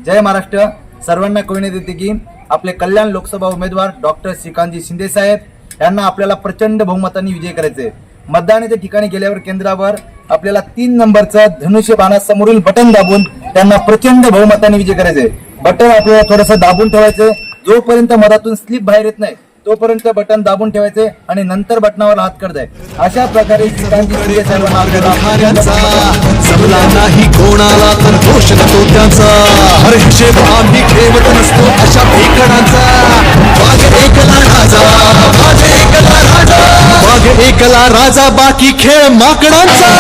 जय महाराष्ट्र. सर्वांना कळविण्यात येते की आपले कल्याण लोकसभा उमेदवार डॉक्टर श्रीकांतजी शिंदे साहेब यांना आपल्याला प्रचंड बहुमताने विजय करायचे. मतदानाच्या ठिकाणी गेल्यावर केंद्रावर आपल्याला 3 नंबरचं धनुष्यबाणासमोरील बटन दाबून त्यांना प्रचंड बहुमताने विजय करायचे. बटन आपल्याला थोडंसं दाबून ठेवायचं. जोपर्यंत मधातून स्लिप बाहेर येत नाही तोपर्यंत बटन दाबून ठेवायचे आणि नंतर बटनावर हात करताय. अशा प्रकारे श्रीकांतजी शिंदे साहेबांना आपल्याला जमला नाही कोणाला तर दोष नको त्याचा. हर हिशेब आम्ही ठेवत नसतो अशा फेकडांचा. वाघ एकला राजा, वाघ एकला राजा, वाघ एकला राजा, बाकी खेळ माकडांचा.